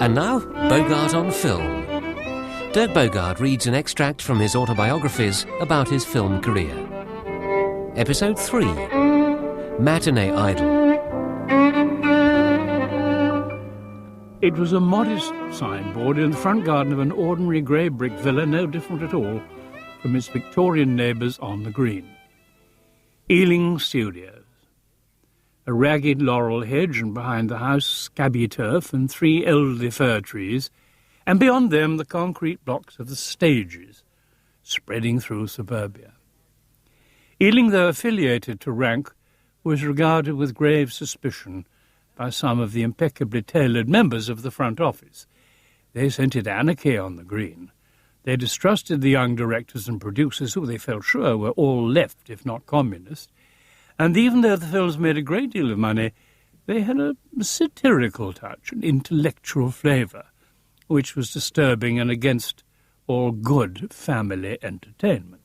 And now, Bogarde on film. Dirk Bogarde reads an extract from his autobiographies about his film career. Episode 3, Matinee Idol. It was a modest signboard in the front garden of an ordinary grey brick villa, no different at all from its Victorian neighbours on the green. Ealing Studios. A ragged laurel hedge, and behind the house scabby turf and 3 elderly fir trees, and beyond them the concrete blocks of the stages spreading through suburbia. Ealing, though affiliated to rank, was regarded with grave suspicion by some of the impeccably tailored members of the front office. They scented anarchy on the green. They distrusted the young directors and producers, who they felt sure were all left, if not communist. And even though the films made a great deal of money, they had a satirical touch, an intellectual flavour, which was disturbing and against all good family entertainment.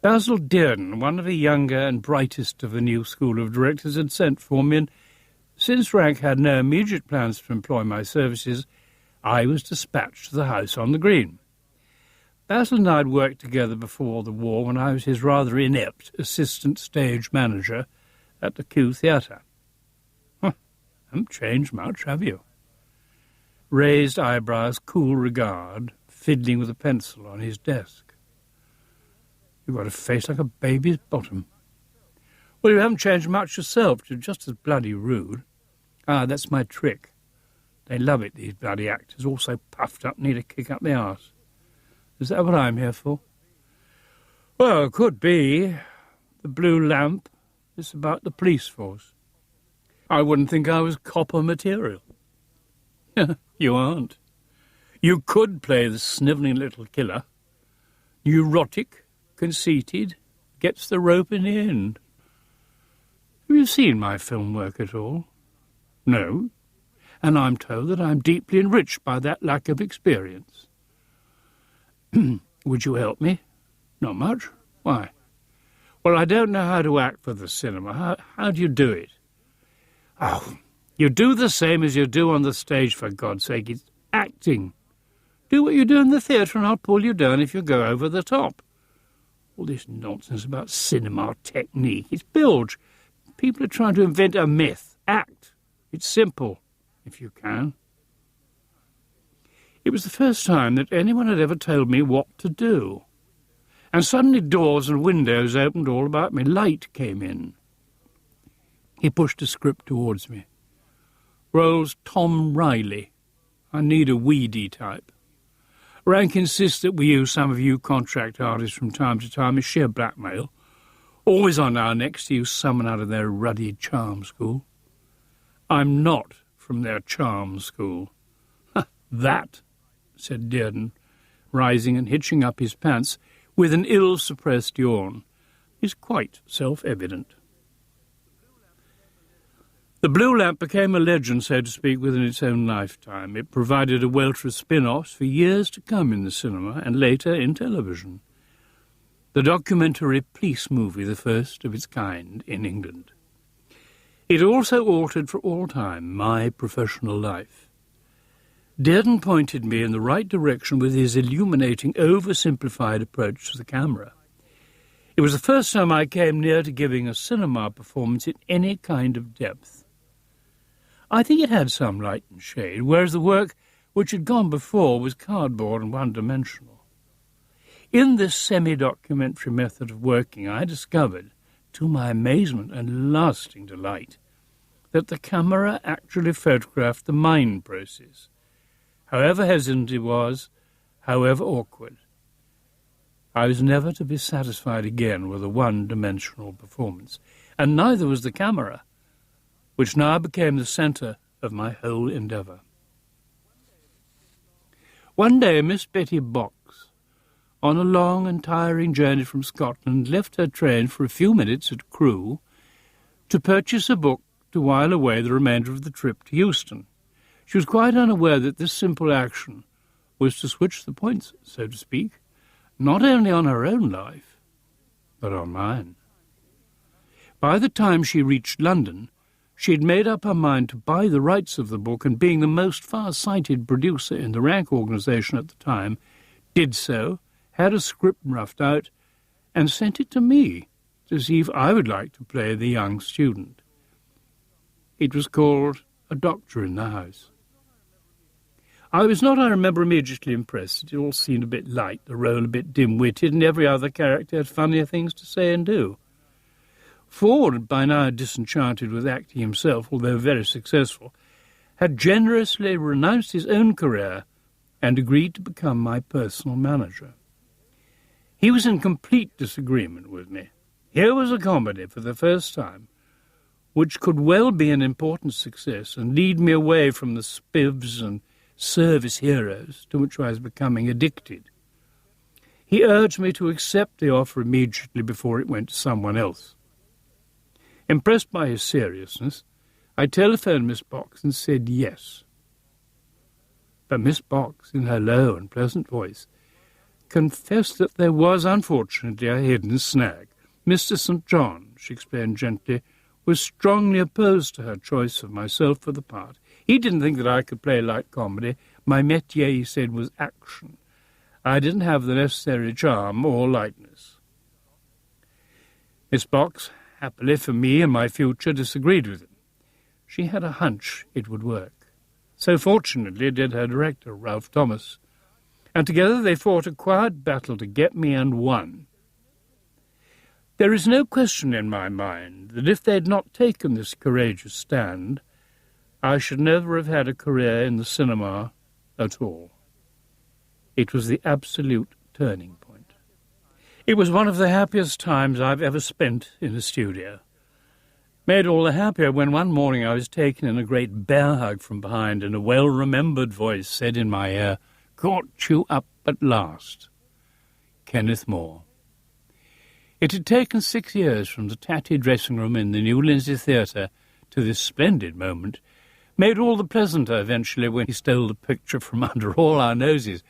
Basil Dearden, one of the younger and brightest of the new school of directors, had sent for me, and since rank had no immediate plans to employ my services, I was dispatched to the house on the green. Basil and I had worked together before the war when I was his rather inept assistant stage manager at the Kew Theatre. Haven't changed much, have you? Raised eyebrows, cool regard, fiddling with a pencil on his desk. You've got a face like a baby's bottom. Well, you haven't changed much yourself. You're just as bloody rude. Ah, that's my trick. They love it, these bloody actors, all so puffed up, need a kick up the arse. Is that what I'm here for? Well, it could be. The blue lamp is about the police force. I wouldn't think I was copper material. You aren't. You could play the snivelling little killer. Neurotic, conceited, gets the rope in the end. Have you seen my film work at all? No. And I'm told that I'm deeply enriched by that lack of experience. Would you help me? Not much. Why? Well, I don't know how to act for the cinema. How do you do it? Oh, you do the same as you do on the stage, for God's sake. It's acting. Do what you do in the theatre and I'll pull you down if you go over the top. All this nonsense about cinema technique. It's bilge. People are trying to invent a myth. Act. It's simple, if you can. It was the first time that anyone had ever told me what to do. And suddenly doors and windows opened all about me. Light came in. He pushed a script towards me. Roles Tom Riley. I need a weedy type. Rank insists that we use some of you contract artists from time to time as sheer blackmail. Always on our necks to use someone out of their ruddy charm school. I'm not from their charm school. That, said Dearden, rising and hitching up his pants with an ill-suppressed yawn, is quite self-evident. The Blue Lamp became a legend, so to speak, within its own lifetime. It provided a welter of spin-offs for years to come in the cinema and later in television. The documentary police movie, the first of its kind in England. It also altered for all time my professional life. Dearden pointed me in the right direction with his illuminating, oversimplified approach to the camera. It was the first time I came near to giving a cinema performance in any kind of depth. I think it had some light and shade, whereas the work which had gone before was cardboard and one-dimensional. In this semi-documentary method of working, I discovered, to my amazement and lasting delight, that the camera actually photographed the mind process, however hesitant it was, however awkward. I was never to be satisfied again with a one-dimensional performance, and neither was the camera, which now became the centre of my whole endeavour. One day Miss Betty Box, on a long and tiring journey from Scotland, left her train for a few minutes at Crewe to purchase a book to while away the remainder of the trip to Euston. She was quite unaware that this simple action was to switch the points, so to speak, not only on her own life, but on mine. By the time she reached London, She'd made up her mind to buy the rights of the book, and being the most far-sighted producer in the Rank organisation at the time, did so, had a script roughed out, and sent it to me to see if I would like to play the young student. It was called A Doctor in the House. I was not, I remember, immediately impressed. It all seemed a bit light, the role a bit dim-witted, and every other character had funnier things to say and do. Ford, by now disenchanted with acting himself, although very successful, had generously renounced his own career and agreed to become my personal manager. He was in complete disagreement with me. Here was a comedy for the first time, which could well be an important success and lead me away from the spivs and service heroes to which I was becoming addicted. He urged me to accept the offer immediately before it went to someone else. Impressed by his seriousness, I telephoned Miss Box and said yes. But Miss Box, in her low and pleasant voice, confessed that there was, unfortunately, a hidden snag. Mr. St. John, she explained gently, was strongly opposed to her choice of myself for the part. He didn't think that I could play light comedy. My métier, he said, was action. I didn't have the necessary charm or lightness. Miss Box, happily for me and my future, disagreed with him. She had a hunch it would work. So fortunately did her director, Ralph Thomas, and together they fought a quiet battle to get me and won. There is no question in my mind that if they had not taken this courageous stand, I should never have had a career in the cinema at all. It was the absolute turning point. It was one of the happiest times I've ever spent in a studio. Made all the happier when one morning I was taken in a great bear hug from behind, and a well-remembered voice said in my ear, "Caught you up at last." Kenneth Moore. It had taken 6 years from the tatty dressing room in the New Lindsay Theatre to this splendid moment, made all the pleasanter eventually when he stole the picture from under all our noses.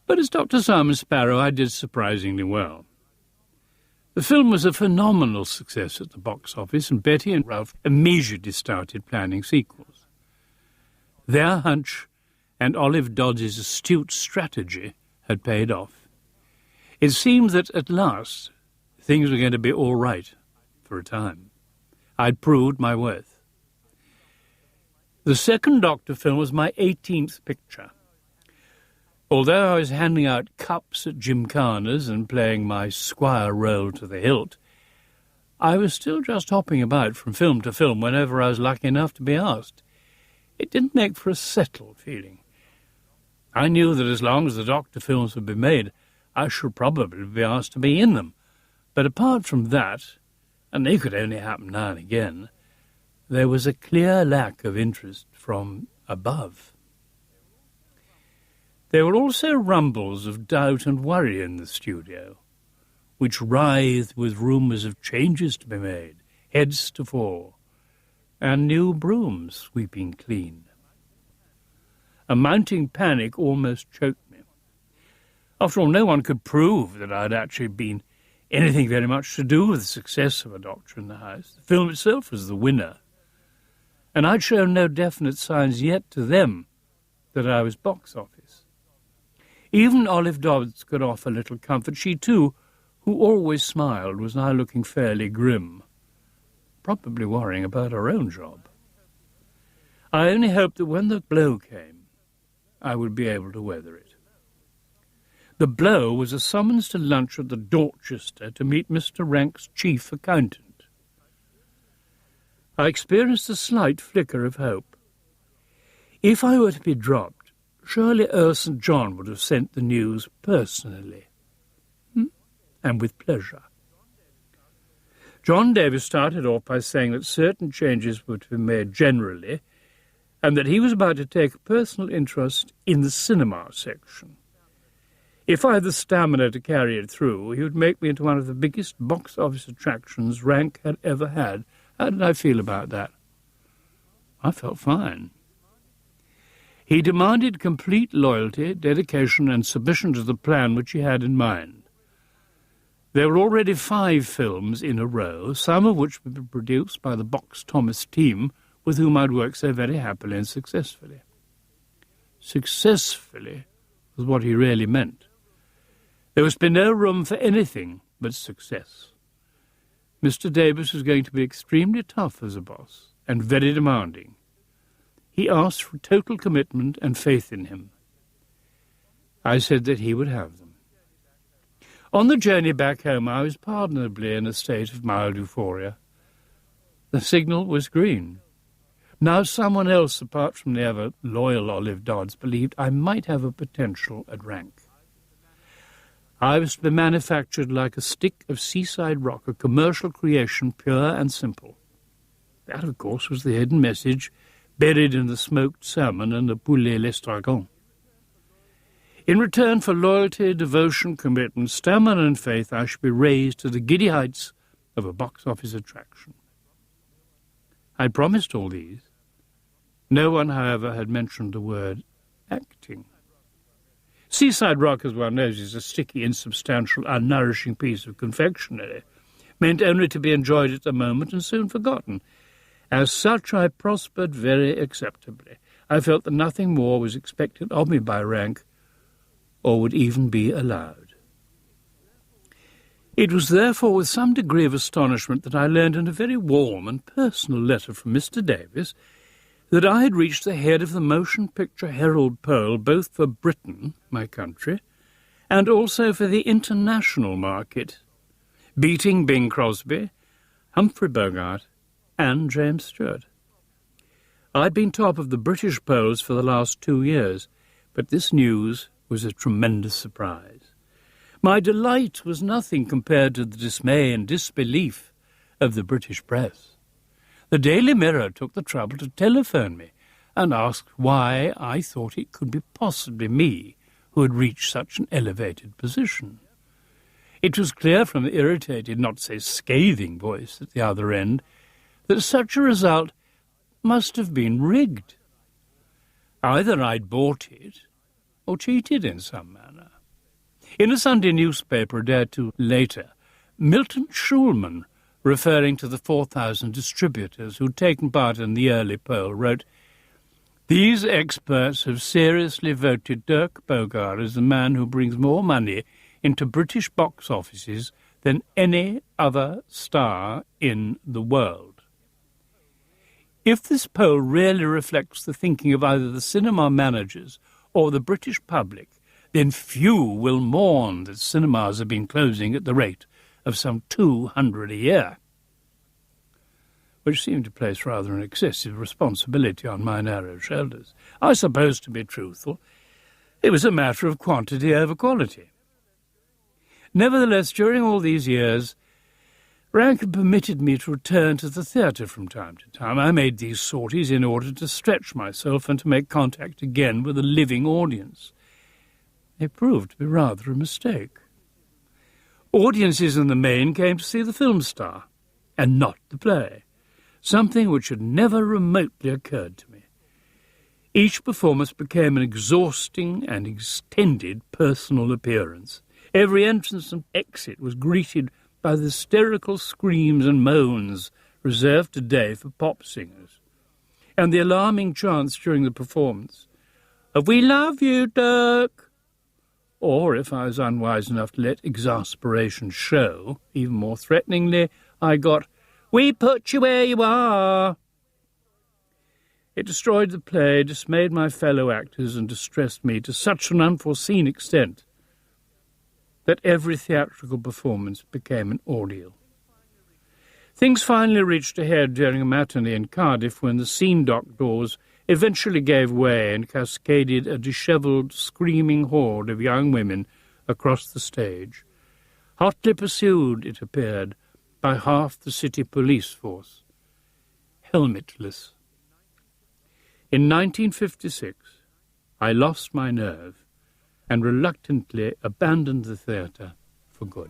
But as Dr. Simon Sparrow, I did surprisingly well. The film was a phenomenal success at the box office, and Betty and Ralph immediately started planning sequels. Their hunch and Olive Dodds's astute strategy had paid off. It seemed that at last things were going to be all right for a time. I'd proved my worth. The second Doctor film was my 18th picture. Although I was handing out cups at gymkhanas and playing my squire role to the hilt, I was still just hopping about from film to film whenever I was lucky enough to be asked. It didn't make for a settled feeling. I knew that as long as the Doctor films would be made, I should probably be asked to be in them. But apart from that, and they could only happen now and again, there was a clear lack of interest from above. There were also rumbles of doubt and worry in the studio, which writhed with rumours of changes to be made, heads to fall, and new brooms sweeping clean. A mounting panic almost choked me. After all, no one could prove that I'd actually been anything very much to do with the success of A Doctor in the House. The film itself was the winner, and I'd shown no definite signs yet to them that I was box office. Even Olive Dodds could offer little comfort. She, too, who always smiled, was now looking fairly grim, probably worrying about her own job. I only hoped that when the blow came, I would be able to weather it. The blow was a summons to lunch at the Dorchester to meet Mr. Rank's chief accountant. I experienced a slight flicker of hope. If I were to be dropped, surely Earl St. John would have sent the news personally, and with pleasure. John Davis started off by saying that certain changes were to be made generally, and that he was about to take a personal interest in the cinema section. If I had the stamina to carry it through, he would make me into one of the biggest box office attractions Rank had ever had. How did I feel about that? I felt fine. He demanded complete loyalty, dedication, and submission to the plan which he had in mind. There were already 5 films in a row, some of which would be produced by the Box Thomas team, with whom I'd worked so very happily and successfully. Successfully was what he really meant. There was to be no room for anything but success. Mr. Davis was going to be extremely tough as a boss and very demanding. He asked for total commitment and faith in him. I said that he would have them. On the journey back home, I was pardonably in a state of mild euphoria. The signal was green. Now someone else, apart from the ever loyal Olive Dodds, believed I might have a potential at rank. I was to be manufactured like a stick of seaside rock, a commercial creation, pure and simple. That, of course, was the hidden message buried in the smoked salmon and the poulet l'estragon. In return for loyalty, devotion, commitment, stamina and faith, I should be raised to the giddy heights of a box office attraction. I promised all these. No one, however, had mentioned the word acting. Seaside rock, as one knows, is a sticky, insubstantial, unnourishing piece of confectionery, meant only to be enjoyed at the moment and soon forgotten. As such, I prospered very acceptably. I felt that nothing more was expected of me by rank, or would even be allowed. It was therefore with some degree of astonishment that I learned in a very warm and personal letter from Mr. Davis that I had reached the head of the Motion Picture Herald poll both for Britain, my country, and also for the international market, beating Bing Crosby, Humphrey Bogart, and James Stewart. I'd been top of the British polls for the last 2 years, but this news was a tremendous surprise. My delight was nothing compared to the dismay and disbelief of the British press. The Daily Mirror took the trouble to telephone me and asked why I thought it could be possibly me who had reached such an elevated position. It was clear from the irritated, not to say scathing voice at the other end that such a result must have been rigged. Either I'd bought it or cheated in some manner. In a Sunday newspaper a day or two later, Milton Schulman, referring to the 4,000 distributors who'd taken part in the early poll, wrote, "These experts have seriously voted Dirk Bogarde as the man who brings more money into British box offices than any other star in the world." If this poll really reflects the thinking of either the cinema managers or the British public, then few will mourn that cinemas have been closing at the rate of some 200 a year, which seemed to place rather an excessive responsibility on my narrow shoulders. I suppose, to be truthful, it was a matter of quantity over quality. Nevertheless, during all these years, rank had permitted me to return to the theatre from time to time. I made these sorties in order to stretch myself and to make contact again with a living audience. They proved to be rather a mistake. Audiences in the main came to see the film star, and not the play, something which had never remotely occurred to me. Each performance became an exhausting and extended personal appearance. Every entrance and exit was greeted by the hysterical screams and moans reserved today for pop singers, and the alarming chants during the performance of "We love you, Dirk," or, if I was unwise enough to let exasperation show, even more threateningly, I got, "We put you where you are." It destroyed the play, dismayed my fellow actors, and distressed me to such an unforeseen extent that every theatrical performance became an ordeal. Things finally reached a head during a matinee in Cardiff when the scene dock doors eventually gave way and cascaded a dishevelled, screaming horde of young women across the stage, hotly pursued, it appeared, by half the city police force, helmetless. In 1956, I lost my nerve and reluctantly abandoned the theatre for good.